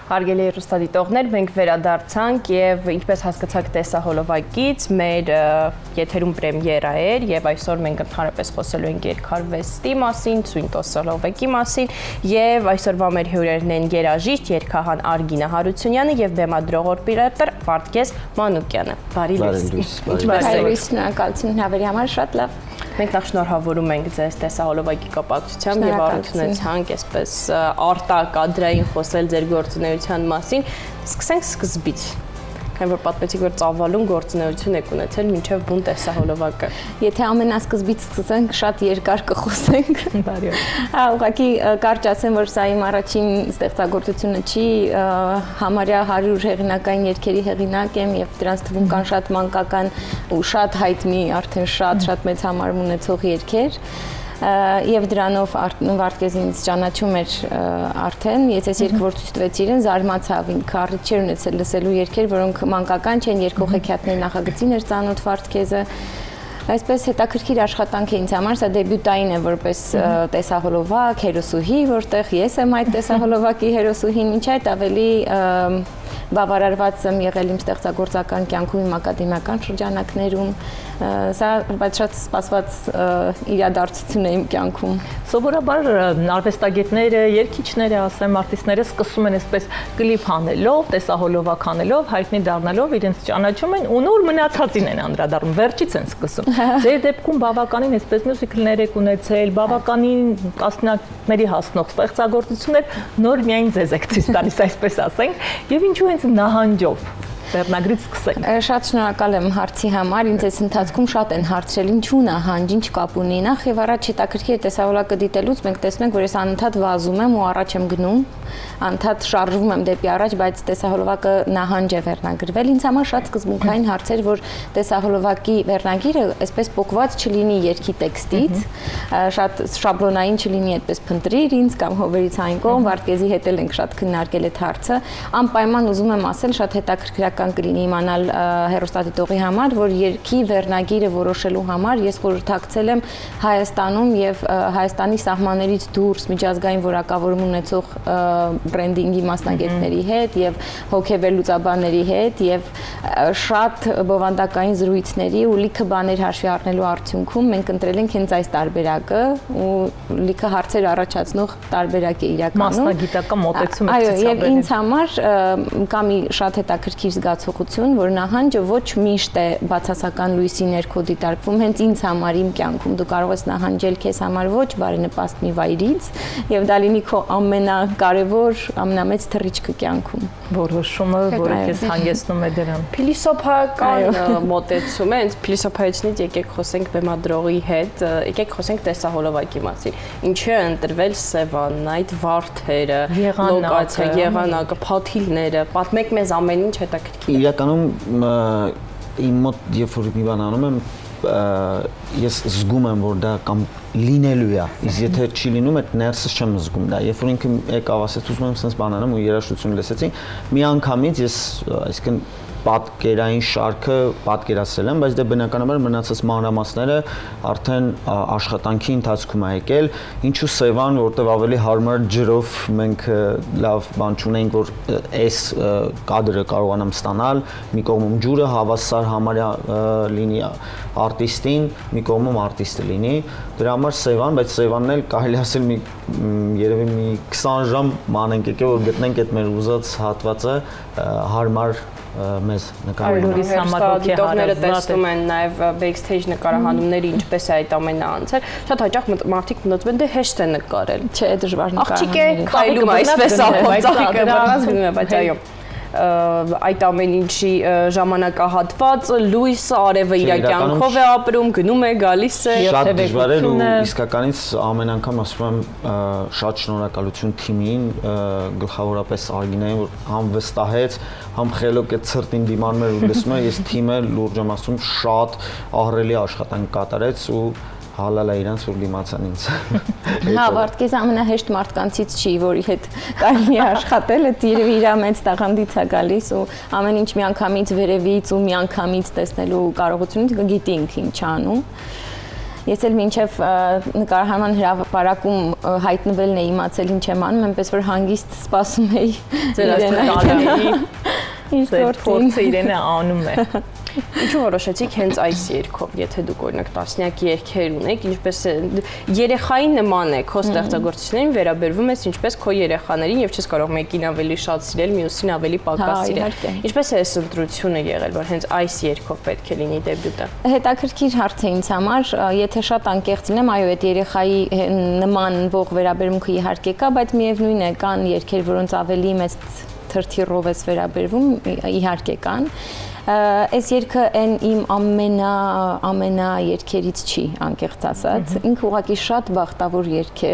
Հարգելի հեռուստադիտողներ, մենք վերադարձանք եւ ինչպես հասկացաք տեսահոլովակից, մեր եթերում պրեմիերա էր եւ այսօր մենք ընդհանրապես խոսելու ենք երկարվեստի մասին, ցույն տեսահոլովակի մասին եւ այսօրվա մեր հյուրերն են երաժիշտ, երգահան Արգինա Հարությունյանը եւ բեմադրող օպերատոր Վարդգես Մանուկյանը։ Բարի լույս։ Շնորհակալություն հավերի համար, շատ լավ։ Մենք նախ շնորհավորում ենք ձեզ տեսահոլովակի կապակցությամբ եւ առնչվեցանք այսպես արտակադրային խոսել ձեր գործունեության մասին։ Սկսենք սկզբից։ Քանի որ պատմեցիք, որ ծավալուն գործունեություն եք ունեցել մինչև բուն տեսահոլովակը։ Եթե ամենասկզբից սկսենք, շատ երկար կխոսենք։ Բարի։ Ուղղակի կարճ ասեմ, որ սա իմ առաջին ստեղծագործությունը չի, համարյա 100 հեղինակային երգերի հեղինակ եմ եւ դրանց թվում կան շատ մանկական ու շատ հայտնի, արդեն շատ մեծ համարում ունեցող երգեր։ Եվ դրանով Վարդգեսն ինձ ճանաչում էր արդեն, ես այս երգը որ ցույց տվեցի իրեն, զարմացավ, ինքը առիթ չէր ունեցել լսելու երգեր, որոնք մանկական չեն, երկող հեքիաթների նախագծին էր ծանոթ Վարդգեսը։ Այսպես հետաքրքիր աշխատանք է ինձ համար, սա դեբյուտային է որպես տեսահոլովակ, հերոսուհի, որտեղ ես եմ այդ տեսահոլովակի հերոսուհին, ինչ այդ ավելի բավարարված եմ եղել իմ ստեղծագործական կյանքում, իմ ակադեմիական շրջանակներում, սա բայց շատ սպասված իրադարձություն է իմ կյանքում։ Սովորաբար արվեստագետները, երգիչները, ասեմ, արտիստները սկսում են այսպես կլիպ անելով, տեսահոլովակ անելով, հայտնի դառնալով իրենց ճանաչում են ու նոր մնացածին են անդրադառնում, վերջից են սկսում։ Ձեր դեպքում բավականին այսպես մյուզիկլներ եք ունեցել, բավականին կասնակների հասնող ստեղծագործություններ, նոր միայն ձեզ եք ցույց տալիս, այսպես ասենք, եւ ինչու հենց նահանջով Վերնագրից սկսենք։ Շատ շնորհակալ եմ հարցի համար, ինձ այս ընթացքում շատ են հարցրել, ինչու նահանջ, ինչ կապ ունի, նախ եւ առաջ հետաքրքիր տեսահոլովակը դիտելուց մենք տեսնում ենք, որ ես անընդհատ վազում եմ ու առաջ եմ գնում, անընդհատ շարժվում եմ դեպի առաջ, բայց տեսահոլովակը նահանջ է վերնագրվել։ Ինձ համար շատ սկզբունքային հարց էր, որ տեսահոլովակի վերնագիրը այսպես փոկված չլինի երգի տեքստից, շատ շաբլոնային չլինի, այդպես փնտրիր ինձ կամ հովերից այն կողմ, Վարդգեսի հետ էլ ենք շատ քննարկել այդ հարցը, անպայման ուզում եմ ասել, շատ հետաքրքրական կլինի իմանալ հեռուստադիտողի համար, որ երգի վերնագիրը որոշելու համար ես խորհրդակցել եմ Հայաստանում եւ Հայաստանի սահմաններից դուրս միջազգային որակավորում ունեցող բրենդինգի մասնագետների հետ եւ հոգեվերլուծաբանների հետ եւ շատ բովանդակային զրույցների ու լիքը բաներ հաշվի առնելու արդյունքում մենք ընտրել ենք հենց այս տարբերակը ու լիքը հարցեր առաջացնող տարբերակ է իրականում։ Մասնագիտական մոտեցում եք ցուցաբերել։ Այո, եւ ինձ համար կա մի շատ հետաքրքիր զգացողություն, որ նահանջը ոչ միշտ է բացասական լույսի ներքո դիտարկվում, հենց ինձ համար իմ կյանքում դու կարող ես նահանջել քեզ համար ոչ բարենպաստ մի վայրից եւ դա լինի քո ամենակարևոր, ամենամեծ թռիչքը կյանքում։ Որոշումը, որը քեզ հանգեցնում է դրան։ Փիլիսոփայական մոտեցում է, հենց փիլիսոփայությունից եկեք խոսենք բեմադրողի հետ, եկեք խոսենք տեսահոլովակի մասին։ Ինչու է ընտրվել Սևանն, այդ վարդերը, լոկացիա, եղանակը, փաթիլները, պատմեք մեզ ամեն ինչ հետաքրքիր։ Իրականում իմ մոտ երբ որ մի բան անում եմ, ես զգում եմ, որ դա կամ լինելու է, իսկ եթե չի լինում, այդ ներսս չեմ զգում դա։ Երբ որ ինքը եկավ ասեց, ուզում եմ sense բան անեմ ու երաժշտություն լսեցի, մի անգամից ես, այսինքն պատկերային շարքը պատկերացրել եմ, բայց դե բնականաբար մնացած մանրամասները արդեն աշխատանքի ընթացքում է եկել, ինչու Սևան, որտեղ ավելի հարմար ջրով մենք լավ բան չունենք, որ այս կադրը կարողանամ ստանալ, մի կողմում ջուրը հավասար համարյա լինի արտիստին, մի կողմում արտիստը լինի, դրա համար Սևան, բայց Սևանն էլ կարելի ասել երևի մի 20 ժամ մանենք եկել, որ գտնենք այդ մեր ուզած հատվածը հարմար մեզ նկարահանելու հեռուստադիտողները տեսնում են նաև backstage նկարահանումները ինչպես է այդ ամենը անցել շատ հաճախ մարդիկ մտածում են դե հեշտ է նկարել չէ դժվար նկարել աղջիկ է քայլում այսպես ծաղիկը բռնած գնում է բայց այո այդ ամեն ինչի ժամանակահատվածը լույսը արևը իր կյանքով է ապրում գնում է գալիս է շատ դժվար է ու իսկականից ամեն անգամ ասում եմ շատ շնորհակալություն թիմին գլխավորապես Արգինային որ համ վստահեց համ խելոք է ցրտին դիմանում էր ու լսում էր ես թիմը լուրջ եմ ասում շատ ահռելի աշխատանք կատարեց ու հալալ է իրանց որ դիմացան ինձ։ Հա, Վարդգեսը ամենահեշտ մարդկանցից չի, որի հետ կարելի է աշխատել, այդ երևի իր մեծ տաղանդից է գալիս ու ամեն ինչ միանգամից վերևից ու միանգամից տեսնելու կարողությունից գիտի ինքը ինչ անում։ Ես էլ մինչև նկարահանման հրապարակում հայտնվելն էի իմացել ինչ եմ անում, այնպես որ հանգիստ սպասում էի Ձեր աստղալի իր փորձը իրենը անում է։ Ինչու որոշեցիք հենց այս երգով, եթե դուք օրինակ տասնյակ երգեր ունեք, ինչպես երեխայի նման է քո ստեղծագործություններին վերաբերվում ես ինչպես քո երեխաներին եւ չես կարող մեկին ավելի շատ սիրել, մյուսին ավելի պակաս սիրել։ Ինչպես է այս ընտրությունը եղել, որ հենց այս երգով պետք է լինի դեբյուտը։ Հետաքրքիր հարց է ինձ համար, եթե շատ անկեղծ լինեմ, այո, այդ երեխայի նման ող վերաբերմունքը իհարկե կա, բայց միևնույն է, կան երգեր, որոնց ավելի մեծ թրթիռով ես վերաբերվում, իհարկե կան։ Այս երգը իմ ամենա երգերից չի, անկեղծ ասած, ինքը ուղղակի շատ բախտավոր երգ է,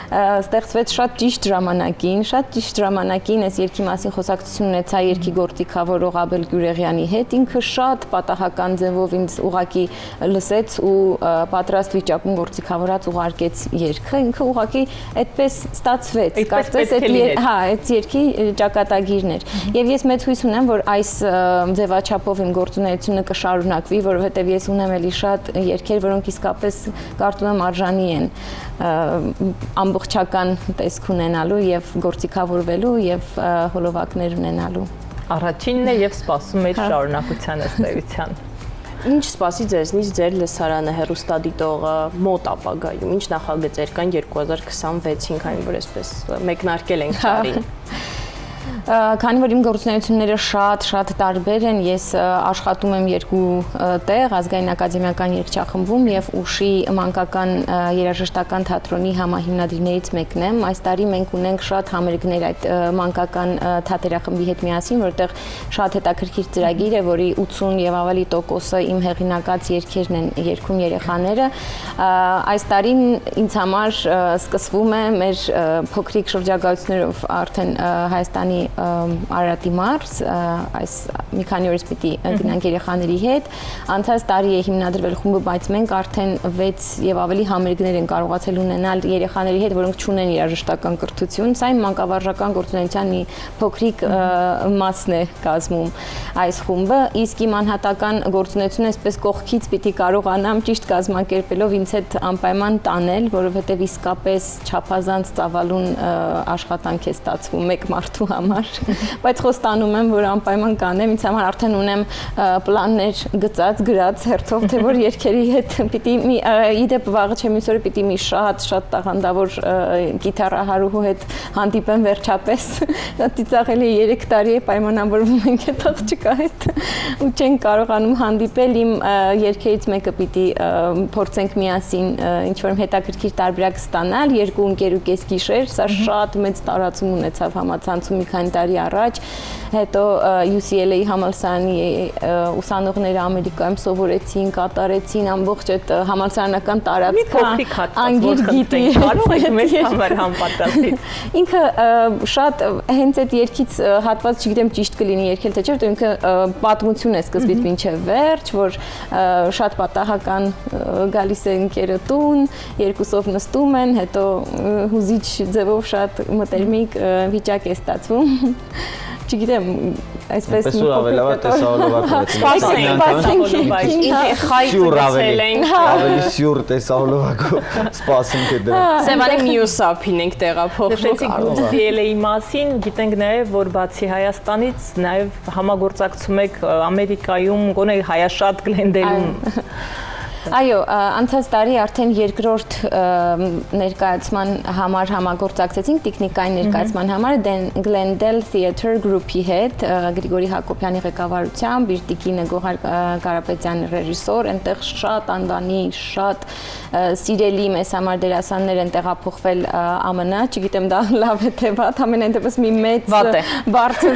ստեղծվեց շատ ճիշտ ժամանակին այս երգի մասին խոսակցություն ունեցա երգի գործիքավորող Աբել Գյուրեղյանի հետ, ինքը շատ պատահական ձևով ինձ ուղղակի լսեց ու պատրաստ վիճակում գործիքավորած ուղարկեց երգը, ինքը ուղղակի այդպես ստացվեց, կարծես այդ երգի ճակատագիրն էր։ Եվ ես մեծ հույս ունեմ, որ այս ձևաչափով իմ գործունեությունը կշարունակվի, որովհետև ես ունեմ էլի շատ երգեր, որոնք իսկապես կարծում եմ արժանի են ամբողջական տեսք ունենալու եւ գործիքավորվելու եւ հոլովակներ ունենալու։ Առաջինն է եւ սպասում եմ շարունակության ըստեյության։ Ինչ սպասի ձեզնից ձեր լսարանը հեռուստադիտողը մոտ ապագայում, ինչ նախագծեր կան 2026-ին, քանի որ այսպես մեկնարկել ենք տարին։ Քանի որ իմ գործունեությունները շատ տարբեր են, ես աշխատում եմ երկու տեղ, Ազգային ակադեմիական երգչախմբում եւ Ուշի մանկական երաժշտական թատրոնի համահիմնադիրներից մեկն եմ։ Այս տարի մենք ունենք շատ համերգներ այդ մանկական թատերախմբի հետ միասին, որտեղ շատ հետաքրքիր ծրագիր է, որի 80 եւ ավելի տոկոսը իմ հեղինակած երգերն են երգում երեխաները։ Այս տարին ինձ համար սկսվում է մեր փոքրիկ շրջագայություններով արդեն Հայաստանի Արարատի մարզ, այս մի քանի օրից պիտի գնանք երեխաների հետ։ Անցած տարի է հիմնադրվել խումբը, բայց մենք արդեն 6 եւ ավելի համերգներ են կարողացել ունենալ երեխաների հետ, որոնք չունեն երաժշտական կրթություն։ Սա իմ մանկավարժական գործունեության մի փոքրիկ մասն է կազմում այս խումբը, իսկ իմ անհատական գործունեությունը այսպես կողքից պիտի կարողանամ ճիշտ կազմակերպելով ինձ հետ անպայման տանել, որովհետեւ իսկապես չափազանց ծավալուն աշխատանք է ստացվում մեկ մարդու համար, բայց խոստանում եմ, որ անպայման կանեմ, ինձ համար արդեն ունեմ պլաններ գծած, գրած հերթով, թե որ երգերի հետ պիտի իդեպ վաղը չեմ այսօր պիտի մի շատ տաղանդավոր գիտարահարուհու հետ հանդիպեմ վերջապես։ Դա ծիծաղելի 3 տարի է պայմանավորվում ենք այդ աղջկա հետ ու չենք կարողանում հանդիպել, իմ երգերից մեկը պիտի փորձենք միասին ինչ-որ հետաքրքիր տարբերակ ստանալ, 2 ընկեր ու կես գիշեր, սա շատ մեծ տարածում ունեցավ համացանցում մի քանի տարի առաջ, հետո UCLA համալսարանի ուսանողները Ամերիկայում սովորեցին, կատարեցին ամբողջ այդ համալսարանական տարածքը անգիր գիտի, կարող եք մեզ համար համապատասխան։ Ինքը շատ հենց այդ երգից հատված, չգիտեմ ճիշտ կլինի երգել թե չէ, ինքը պատմություն է սկզբից մինչև վերջ, որ շատ պատահական գալիս է ընկերը տուն, երկուսով նստում են, հետո հուզիչ ձևով շատ մտերմիկ վիճակ է ստացվում։ Չգիտեմ, այսպես մի ավելավա տեսահոլովակ ավելի սյուր տեսահոլովակով սպասենք է դրա։ Սևանի մյուս ափին ենք տեղափոխվեցինք UCLA-ի մասին, գիտենք նաև, որ բացի Հայաստանից նաև համագործակցում եք Ամերիկայում, գոնե հայաշատ Գլենդելում։ Այո, անցած տարի արդեն երկրորդ ներկայացման համար համագործակցեցինք տեխնիկային ներկայացման համար Glendale Theatre Group-ի հետ, Գրիգորի Հակոբյանի ղեկավարությամբ, Բիրտիկինը Գոհար Կարապետյանի ռեժիսոր, այնտեղ շատ անվանի, շատ սիրելի մեզ համար դերասաններ են տեղափոխվել ԱՄՆ, չգիտեմ դա լավ է թե վատ, ամենայն դեպս մի մեծ բարձր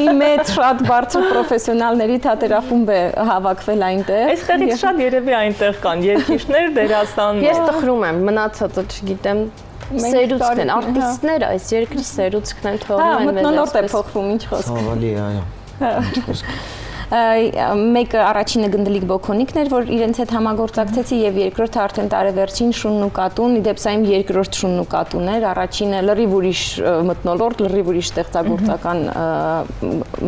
մի մեծ շատ բարձր պրոֆեսիոնալների թատերախումբ է հավաքվել այնտեղ։ Այստեղից շատ երևի այնտեղ կան երգիչներ, դերասաններ։ Ես տխրում եմ, մնացածը չգիտեմ, սերուցքն են, արտիստները այս երկրի սերուցքն են թողնում են մեզ։ Մթնոլորտ է փոխվում, ինչ խոսք։ Ցավալի է, այո։ Ինչ խոսք։ Մեկը առաջինը Գնդլիկ Բոքոնիկն էր, որ իրենց հետ համագործակցեցի, եւ երկրորդը արդեն տարեվերջին Շունն ու կատուն, իդեպ սա իմ երկրորդ Շունն ու կատուն էր, առաջինը լրիվ ուրիշ մթնոլորտ, լրիվ ուրիշ ստեղծագործական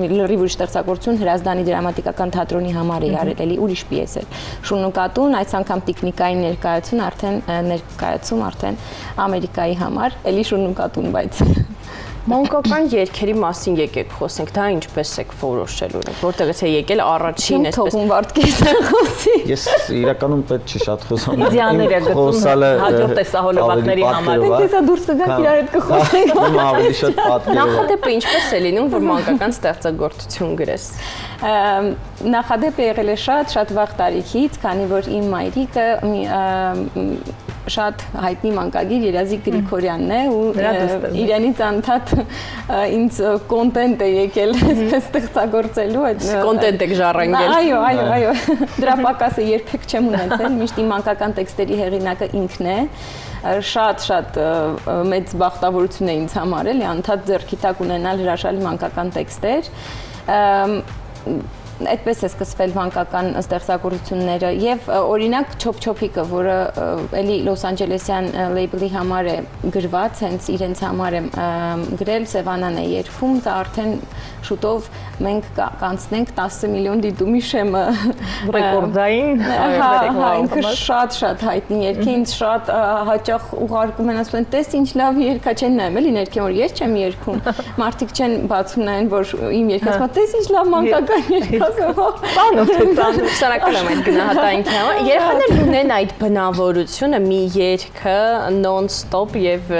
լրիվ ուրիշ ստեղծագործություն Հրազդանի դրամատիկական թատրոնի համար է արել, էլի ուրիշ պիես էր։ Շունն ու կատուն, այս անգամ տեխնիկային ներկայացում արդեն Ամերիկայի համար, էլի Շունն ու կատուն, բայց Մանկական երգերի մասին եկեք խոսենք, դա ինչպես եք որոշել ունեք, որտեղից է եկել առաջին այսպես։ Թողում Վարդգեսը խոսի։ Ես իրականում պետք չի շատ խոսամ։ Իդեաներ է գտնում հաջորդ տեսահոլովակների համար։ Դեսա դուրս կգանք իրար հետ կխոսենք։ Ում ավելի շատ պատկերով։ Նախադեպը ինչպես է լինում, որ մանկական ստեղծագործություն գրես։ Նախադեպը եղել է շատ վաղ տարիքից, քանի որ իմ մայրիկը շատ հայտնի մանկագիր Երազիկ Գրիգորյանն է ու իրանից անդադ ինձ կոնտենտ է եկել այսպես ստեղծագործելու այդ Կոնտենտ եք ժառանգել։ Այո, դրա պակասը երբեք չեմ ունեցել, միշտ իմ մանկական տեքստերի հեղինակը ինքն է։ Շատ մեծ բախտավորություն է ինձ համարել, անդադ ձեռքի տակ ունենալ հրաշալի մանկական տեքստեր։ Այդպես է սկսվել մանկական ստեղծագործությունները եւ օրինակ Չոփչոփիկը, որը էլի Լոս Անջելեսյան լեյբլի համար է գրված, հենց իրենց համար է գրել, Սևանան է երգում, դա արդեն շուտով մենք կանցնենք 10 միլիոն դիտումի շեմը ռեկորդային, ինքը շատ հայտնի երգ է, ինձ շատ հաճախ ուղարկում են, ասում են, տես ինչ լավ երգ է, չեն նայում էլի ներքին, որ ես չեմ երգում, մարդիկ չեն բացում նայեն, որ իմ երգը, ասում են, տես ինչ լավ մանկական երգ Շնորհակալ եմ այդ գնահատանքի համար։ Երեխաներն ունեն այդ բնավորությունը մի երգը նոն-ստոպ եւ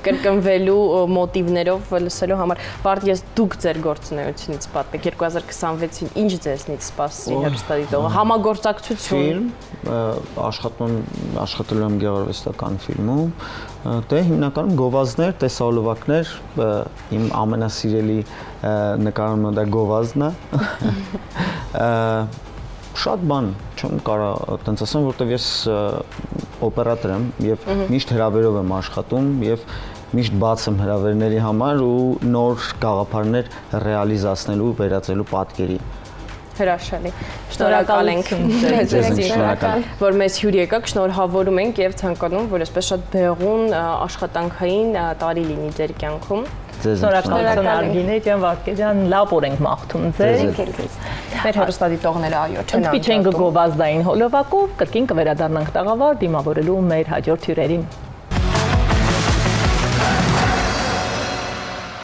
կրկնվելու մոտիվներով լսելու համար։ Բարդ ես դուք ձեր գործունեությունից պատմեք 2026-ին ինչ ձեզնից սպասի հեռուստադիտողը, համագործակցություն։ Աշխատելու եմ գեղարվեստական ֆիլմում, դե հիմնականում գովազդներ, տեսահոլովակներ, իմ ամենասիրելի նկարումը դա գովազդն է։ Շատ բան չեմ կարող տենց ասեմ, որովհետև ես օպերատոր եմ եւ միշտ հրավերով եմ աշխատում եւ միշտ բաց եմ հրավերների համար ու նոր գաղափարներ ռեալիզացնելու, վերածելու պատկերի։ Հրաշալի։ Շնորհակալ ենք որ մեզ հյուր եկաք, շնորհավորում ենք եւ ցանկանում, որ այսպես շատ բեղուն աշխատանքային տարի լինի ձեր կյանքում։ Շնորհակալություն Արգինե ջան, Վարդգեսյան, լավ օր ենք մաղթում ձեզ։ Մեր հեռուստադիտողները այո, չեն Պիչենք գովազդային հոլովակով կրկին կվերադառնանք տաղավար դիմավորելու մեր հաջորդ հյուրերին։